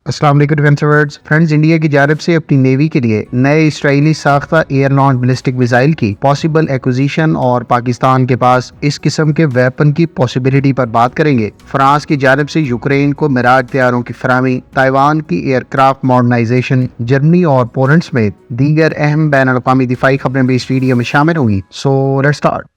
अस्सलाम वालेकुम defence friends, India की जानिब से अपनी नेवी के लिए नए इसराइली साख्ता एयर लॉन्च बैलिस्टिक मिसाइल की पॉसिबल एक्विजिशन और पाकिस्तान के पास इस किस्म के वेपन की पॉसिबिलिटी पर बात करेंगे। फ्रांस की जानिब से यूक्रेन को मिराज तैयारों की फराहमी, ताइवान की एयरक्राफ्ट मॉडर्नाइजेशन, जर्मनी और पोलैंड समेत दीगर अहम बैन अल-अक़वामी दिफाई खबरें भी इस वीडियो में शामिल होंगी। So let's start.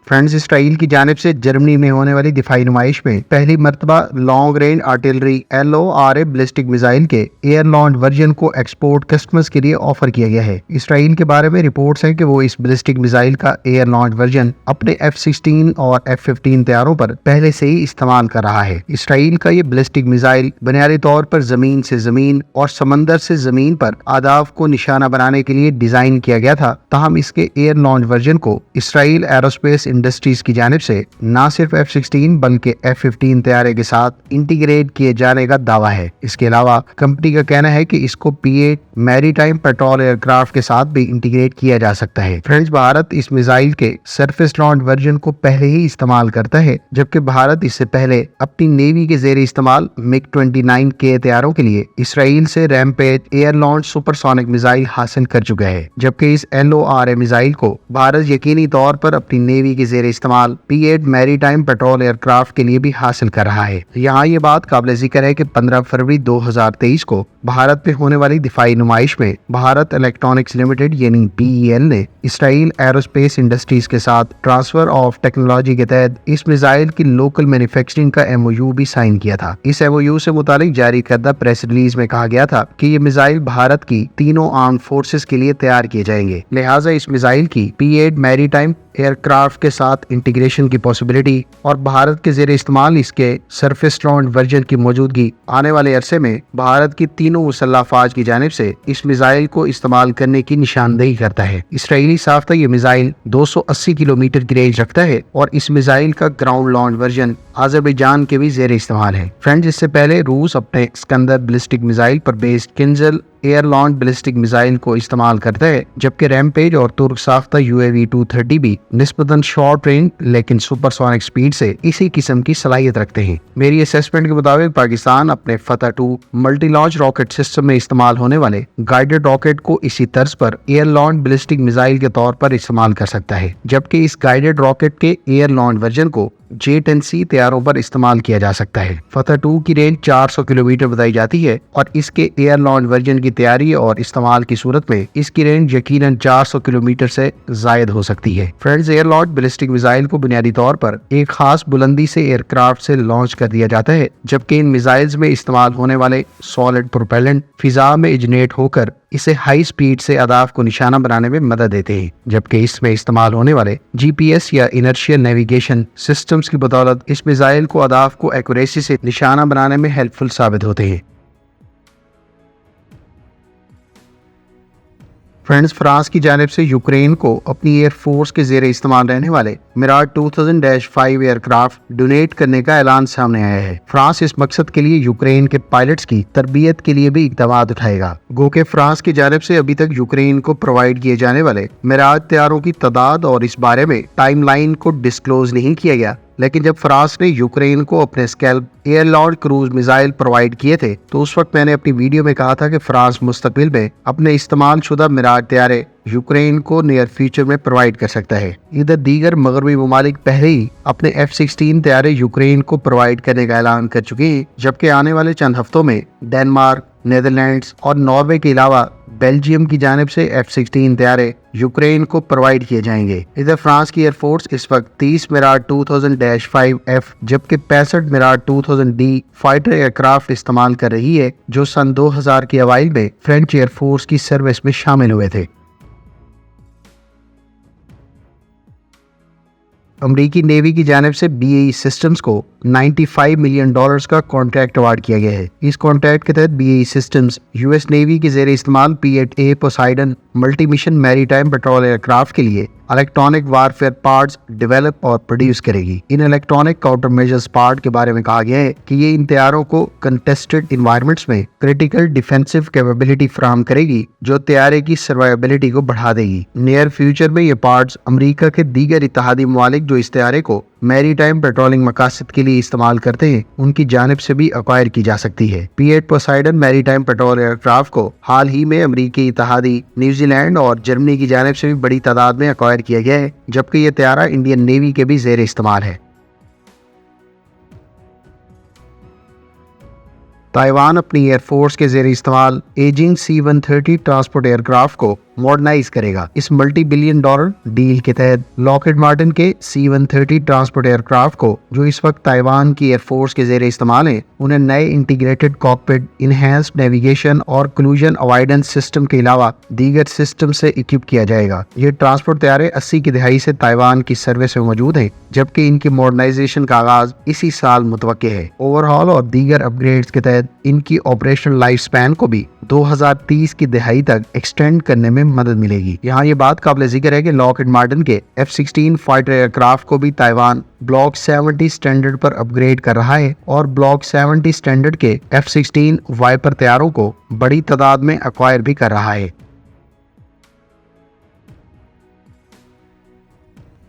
Friends, Israel की जानिब से जर्मनी में होने वाली दिफाई नुमाइश में पहली मरतबा long range artillery LORA ballistic missile के एयर लॉन्च वर्जन को एक्सपोर्ट कस्टमर्स के लिए ऑफर किया गया है। इसराइल के बारे में रिपोर्ट्स हैं कि वो इस बैलिस्टिक मिसाइल का एयर लॉन्च वर्जन अपने F-16 और F-15 तैयारों पर पहले से ही इस्तेमाल कर रहा है। इसराइल का ये बैलिस्टिक मिसाइल बुनियादी तौर पर जमीन से जमीन और समंदर से जमीन पर अहदाफ को निशाना बनाने के लिए डिजाइन किया गया था। ताहम इसके एयर लॉन्च वर्जन को इसराइल एरोस्पेस इंडस्ट्रीज की जानिब से न सिर्फ F-16 बल्कि F-15 तैयारे के साथ इंटीग्रेट किए जाने का दावा है। इसके अलावा कंपनी का कहना है कि इसको P-8 मैरीटाइम पेट्रोल एयरक्राफ्ट के साथ भी इंटीग्रेट किया जा सकता है। फ्रेंड्स, भारत इस मिसाइल के सरफेस लॉन्च वर्जन को पहले ही इस्तेमाल करता है, जबकि भारत इससे पहले अपनी नेवी के जेर इस्तेमाल MiG-29 के तैयारों के लिए इसराइल से rampage air launch supersonic missile हासिल कर चुका है। जबकि इस LORA मिसाइल को भारत यकीनी तौर पर अपनी नेवी के जेर इस्तेमाल P-8 मैरीटाइम पेट्रोल एयरक्राफ्ट के लिए भी हासिल कर रहा है। यहाँ ये बात काबिल जिक्र है कि 15 फरवरी 2023 को भारत में होने वाली दिफाई नुमाइश में भारत इलेक्ट्रॉनिक्स लिमिटेड यानी BEL ने इसराइल एरोस्पेस इंडस्ट्रीज के साथ ट्रांसफर ऑफ टेक्नोलॉजी के तहत इस मिसाइल की लोकल मैन्युफैक्चरिंग का MOU भी साइन किया था। इस MOU से मुतालिक जारी करदा प्रेस रिलीज में कहा गया था कि ये मिसाइल भारत की तीनों आर्म्ड फोर्सेस के लिए तैयार किए जाएंगे। लिहाजा इस मिसाइल की P-8 मैरीटाइम एयरक्राफ्ट के साथ इंटीग्रेशन की पॉसिबिलिटी और भारत के जेर इस्तेमाल इसके सरफेस लॉन्च वर्जन की मौजूदगी आने वाले अरसे में भारत की तीनों मुसल्लह अफवाज की जानिब से इस मिसाइल को इस्तेमाल करने की निशानदेही करता है। इसराइली साख्ता ये मिसाइल 280 किलोमीटर की रेंज रखता है और इस मिसाइल का ग्राउंड लॉन्च वर्जन अजरबैजान के भी जेर इस्तेमाल है। फ्रेंड्स, इससे पहले रूस अपने स्कंदर बैलिस्टिक मिसाइल पर based Kinjal air launch ballistic missile को इस्तेमाल करता है, जबकि रैमपेज और तुर्क साख्ता UAV 230 भी निस्बतन शॉर्ट रेंज लेकिन सुपरसोनिक स्पीड से इसी किस्म की सलाहियत रखते हैं। मेरी असेसमेंट के मुताबिक पाकिस्तान अपने फतह 2 मल्टी लॉन्च रॉकेट सिस्टम में इस्तेमाल होने वाले गाइडेड रॉकेट को इसी तर्ज पर एयर लॉन्च बैलिस्टिक मिसाइल के तौर पर इस्तेमाल कर सकता है, जबकि इस गाइडेड रॉकेट के एयर लॉन्च वर्जन को J-10C तैयारों पर इस्तेमाल किया जा सकता है। फतह 2 की रेंज 400 किलोमीटर बताई जाती है और इसके एयर लॉन्च वर्जन की तैयारी और इस्तेमाल की सूरत में इसकी रेंज यकीनन 400 किलोमीटर से जायद हो सकती है। Friends, air launch ballistic missile को बुनियादी तौर पर एक खास बुलंदी से एयरक्राफ्ट से लॉन्च कर दिया जाता है, जबकि इन मिसाइल्स में इस्तेमाल होने वाले सॉलिड प्रोपेलेंट फिजा में इजनेट होकर इसे हाई स्पीड से अहदाफ को निशाना बनाने में मदद देते हैं, जबकि इसमें इस्तेमाल होने वाले GPS या इनर्शियल नेविगेशन सिस्टम्स की बदौलत इस मिसाइल को अहदाफ को एक्यूरेसी से निशाना बनाने में हेल्पफुल साबित होते हैं। फ्रेंड्स, फ्रांस की जानिब से यूक्रेन को अपनी एयरफोर्स के जेर इस्तेमाल रहने वाले मिराज 2000-5 एयरक्राफ्ट डोनेट करने का ऐलान सामने आया है। फ्रांस इस मकसद के लिए यूक्रेन के पायलट्स की तरबियत के लिए भी इक़दाम उठाएगा। गो के फ्रांस की जानिब से अभी तक यूक्रेन को प्रोवाइड किए जाने वाले मिराज तैयारों की तादाद और इस बारे में टाइमलाइन को डिस्क्लोज नहीं किया गया, लेकिन जब फ्रांस ने यूक्रेन को अपने scalp air launch cruise missile provide किए थे तो उस वक्त मैंने अपनी वीडियो में कहा था कि फ्रांस मुस्तकबिल में अपने इस्तेमाल शुदा मिराज तैयारे यूक्रेन को नियर फ्यूचर में प्रोवाइड कर सकता है। इधर दीगर मगरबी ममालिक पहले ही अपने F-16 तैयारे यूक्रेन को प्रोवाइड करने का ऐलान कर चुके हैं, जबकि आने वाले चंद हफ्तों में डेनमार्क, नेदरलैंड्स और नॉर्वे के अलावा बेल्जियम की जानिब से F-16 तैयारे यूक्रेन को प्रोवाइड किए जाएंगे। इधर फ्रांस की एयरफोर्स इस वक्त 30 मिराज 2000-5F जबकि 65 मिराज 2000D फाइटर एयरक्राफ्ट इस्तेमाल कर रही है, जो सन 2000 के अवाइल में फ्रेंच एयरफोर्स की सर्विस में शामिल हुए थे। अमरीकी नेवी की जानिब से BAE सिस्टम्स को $95 मिलियन का कॉन्ट्रैक्ट अवार्ड किया गया है। इस कॉन्ट्रैक्ट के तहत BAE सिस्टम्स US नेवी के जेर इस्तेमाल P-8A Poseidon multi mission maritime petrol aircraft के लिए इलेक्ट्रॉनिक वारफेयर पार्ट्स डेवलप और प्रोड्यूस करेगी। इन इलेक्ट्रॉनिक काउंटर मेजर्स पार्ट के बारे में कहा गया है कि ये इन तैयारों को कंटेस्टेड इन्वायरमेंट्स में क्रिटिकल डिफेंसिव कैपेबिलिटी फराहम करेगी, जो तैयारे की सर्वाइबिलिटी को बढ़ा देगी। नियर फ्यूचर में ये पार्ट्स अमेरिका के दीगर इत्तेहादी ममालिक जो इस तैयारे को मैरीटाइम पेट्रोलिंग मकासद के लिए इस्तेमाल करते हैं, उनकी जानिब से भी अक्वायर की जा सकती है। P-8 Poseidon maritime petrol aircraft को हाल ही में अमेरिकी इत्तेहादी, न्यूजीलैंड और जर्मनी की जानिब से भी बड़ी तादाद में अक्वायर किया गया है, जबकि ये तैयारा इंडियन नेवी के भी ज़ेर इस्तेमाल है। ताइवान अपनी एयरफोर्स के ज़ेर इस्तेमाल एजिंग C-130 ट्रांसपोर्ट एयरक्राफ्ट को मॉडर्नाइज करेगा। इस मल्टी बिलियन डॉलर डील के तहत लॉकहीड मार्टिन के C-130 ट्रांसपोर्ट एयरक्राफ्ट को, जो इस वक्त ताइवान की एयरफोर्स के ज़ेर इस्तेमाल है, उन्हें नए इंटीग्रेटेड कॉकपिट, इनहैंस्ड नेविगेशन और कोलिजन अवॉइडेंस सिस्टम के अलावा दीगर सिस्टम से इक्विप किया जाएगा। ये ट्रांसपोर्ट तैयारे 80 की दहाई से ताइवान की सर्विस में मौजूद हैं, जबकि इनकी मॉडर्नाइजेशन का आगाज इसी साल मुतवक्के है। ओवरहॉल और दीगर अपग्रेड्स के तहत इनकी ऑपरेशनल लाइफ स्पैन को भी 2030 की दहाई तक एक्सटेंड करने में मदद मिलेगी। यहाँ ये बात काबिल जिक्र है कि लॉकहीड मार्टिन के F-16 फाइटर एयरक्राफ्ट को भी ताइवान ब्लॉक 70 स्टैंडर्ड पर अपग्रेड कर रहा है और ब्लॉक 70 स्टैंडर्ड के F-16 वाइपर तैयारों को बड़ी तादाद में अक्वायर भी कर रहा है।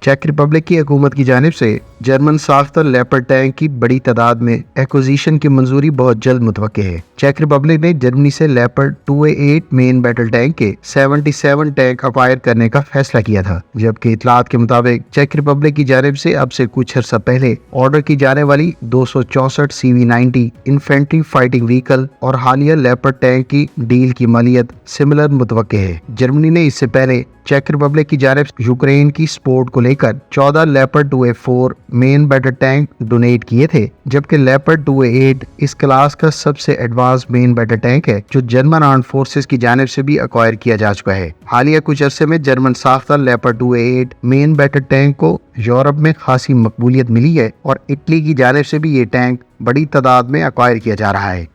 चेक रिपब्लिक की हुकूमत की जानिब से जर्मन साख्ता लेपर्ड टैंक की बड़ी तादाद में एक्विजिशन की मंजूरी बहुत जल्द मुतवक्के है। चेक रिपब्लिक ने जर्मनी से leopard 2A8 main battle tank के 77 टैंक अक्वायर करने का फैसला किया था, जबकि इतलात के मुताबिक चेक रिपब्लिक की जानिब से अब से कुछ अर्सा पहले ऑर्डर की जाने वाली 264 CV-90 इन्फेंट्री फाइटिंग व्हीकल और हालिया लेपर्ड टैंक की डील की मालियत सिमिलर मुतवक्के है। जर्मनी ने इससे पहले चेक रिपब्लिक की जानिब यूक्रेन की सपोर्ट को लेकर 14 leopard 2A4 main battle tank donate किए थे, जबकि लेपर्ड 2A8 इस क्लास का सबसे एडवांस मेन बैटल टैंक है, जो जर्मन आर्म्ड फोर्सेस की जानिब से भी अक्वायर किया जा चुका है। हालिया कुछ अरसे में जर्मन साख्ता leopard 2A8 main battle tank को यूरोप में खासी मकबूलियत मिली है और इटली की जानिब से भी ये टैंक बड़ी तादाद में अक्वायर किया जा रहा है।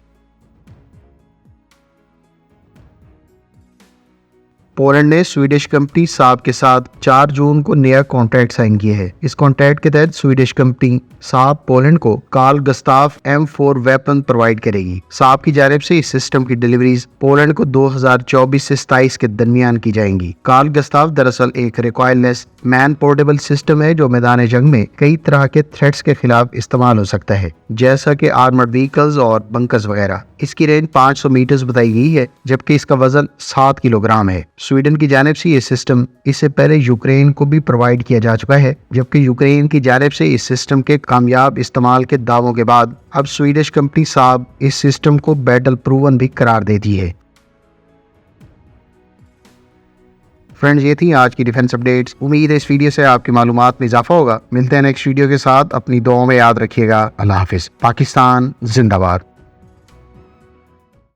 पोलैंड ने स्वीडिश कंपनी साब के साथ 4 जून को नया कॉन्ट्रैक्ट साइन किया है। इस कॉन्ट्रैक्ट के तहत स्वीडिश कंपनी साब पोलैंड को कार्ल गस्ताव M4 वेपन प्रोवाइड करेगी। साब की जानिब से इस सिस्टम की डिलीवरीज पोलैंड को 2024 से 27 के दरमियान की जाएंगी। कार्ल गस्ताव दरअसल एक रिकॉइललेस मैन पोर्टेबल सिस्टम है, जो मैदान जंग में कई तरह के थ्रेट्स के खिलाफ इस्तेमाल हो सकता है, जैसा कि आर्मर्ड व्हीकल्स और बंकर्स वगैरह। इसकी रेंज 500 मीटर्स बताई गई है, जबकि इसका वजन 7 किलोग्राम है। स्वीडन की जानिब से ये सिस्टम इससे पहले यूक्रेन को भी प्रोवाइड किया जा चुका है, जबकि यूक्रेन की जानिब से इस सिस्टम के कामयाब इस्तेमाल के दावों के बाद अब स्वीडिश कंपनी साब इस सिस्टम को बैटल प्रूवन भी करार देती है। फ्रेंड्स, ये थी आज की डिफेंस अपडेट्स। उम्मीद है इस वीडियो से आपकी मालूमात में इजाफा होगा। मिलते हैं नेक्स्ट वीडियो के साथ। अपनी दुआओं में याद रखिएगा। अल्लाह हाफिज। पाकिस्तान जिंदाबाद।